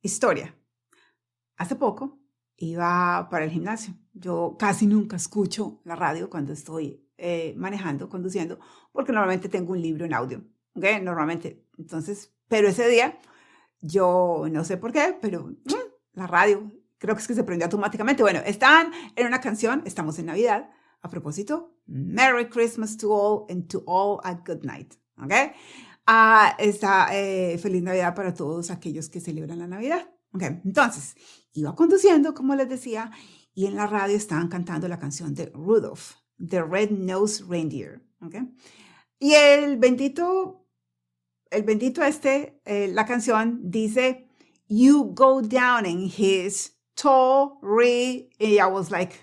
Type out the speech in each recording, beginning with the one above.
Historia. Hace poco iba para el gimnasio. Yo casi nunca escucho la radio cuando estoy manejando, conduciendo, porque normalmente tengo un libro en audio, ¿ok? Normalmente. Entonces, pero ese día, yo no sé por qué, pero la radio, creo que es que se prendió automáticamente. Bueno, están en una canción, estamos en Navidad. A propósito, Merry Christmas to all and to all a good night, ¿ok? Feliz Navidad para todos aquellos que celebran la Navidad. Okay. Entonces, iba conduciendo, como les decía, y en la radio estaban cantando la canción de Rudolph, The Red-Nosed Reindeer. Okay. Y la canción dice, you go down in his story. Y I was like,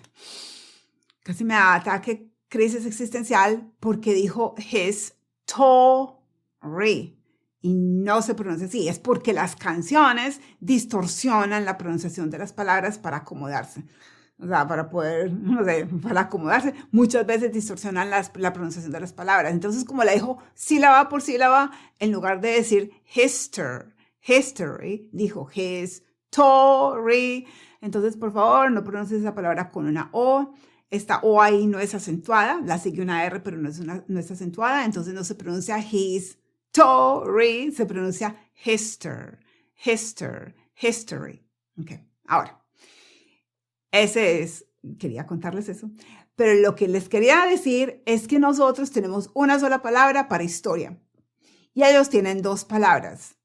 casi me da ataque, crisis existencial, porque dijo his story. Y no se pronuncia así, es porque las canciones distorsionan la pronunciación de las palabras para acomodarse. O sea, para poder, no sé, para acomodarse, muchas veces distorsionan la pronunciación de las palabras. Entonces, como la dijo sílaba por sílaba, en lugar de decir history, dijo his story. Entonces, por favor, no pronuncies esa palabra con una O. Esta O ahí no es acentuada, la sigue una R, pero no es acentuada, entonces no se pronuncia his story, se pronuncia history. Ok, ahora, quería contarles eso, pero lo que les quería decir es que nosotros tenemos una sola palabra para historia y ellos tienen dos palabras.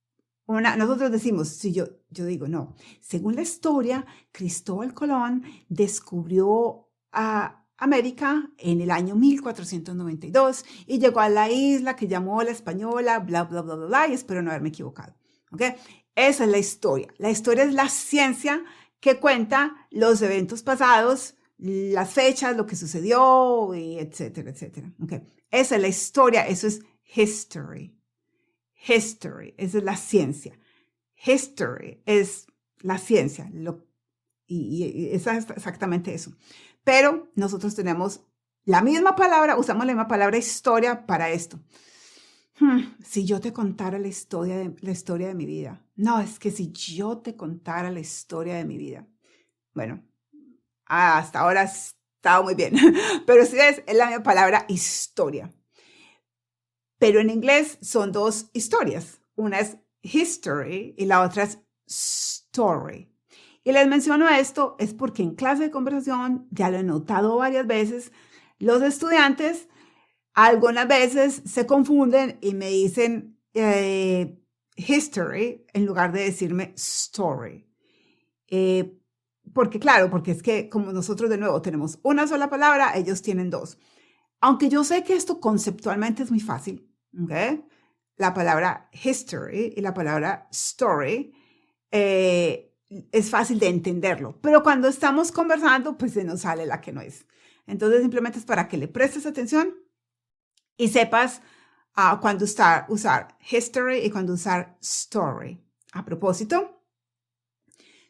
Nosotros decimos, si yo digo, no, según la historia, Cristóbal Colón descubrió a América en el año 1492 y llegó a la isla que llamó la Española, bla, bla, bla, bla, bla, y espero no haberme equivocado. ¿Ok? Esa es la historia. La historia es la ciencia que cuenta los eventos pasados, las fechas, lo que sucedió, y etcétera, etcétera. ¿Ok? Esa es la historia, eso es history. History, esa es la ciencia. History es la ciencia, y es exactamente eso. Pero nosotros tenemos la misma palabra, usamos la misma palabra historia para esto. Si yo te contara la historia de mi vida. No, es que si yo te contara la historia de mi vida. Bueno, hasta ahora ha estado muy bien. Pero si es la misma palabra historia. Pero en inglés son dos historias. Una es history y la otra es story. Y les menciono esto es porque en clase de conversación, ya lo he notado varias veces, los estudiantes algunas veces se confunden y me dicen history en lugar de decirme story. Porque es que como nosotros de nuevo tenemos una sola palabra, ellos tienen dos. Aunque yo sé que esto conceptualmente es muy fácil, ¿okay? La palabra history y la palabra story es fácil de entenderlo, pero cuando estamos conversando, pues se nos sale la que no es. Entonces, simplemente es para que le prestes atención y sepas cuándo usar history y cuándo usar story. A propósito,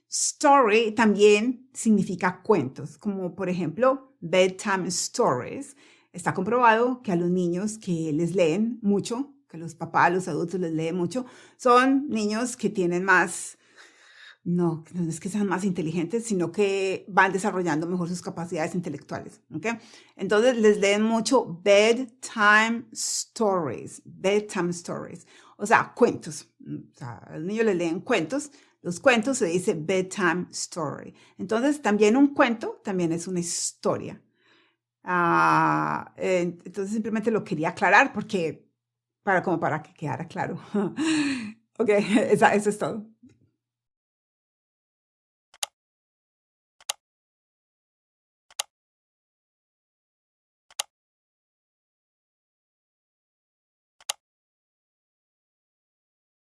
story también significa cuentos, como por ejemplo, bedtime stories. Está comprobado que a los niños que les leen mucho, que los papás, los adultos les leen mucho, son niños que tienen no es que sean más inteligentes, sino que van desarrollando mejor sus capacidades intelectuales. ¿Okay? Entonces les leen mucho bedtime stories, o sea, cuentos. O sea, a los niños les leen cuentos. Los cuentos se dice bedtime story. Entonces también un cuento también es una historia. Entonces simplemente lo quería aclarar para que quedara claro. Ok, eso es todo.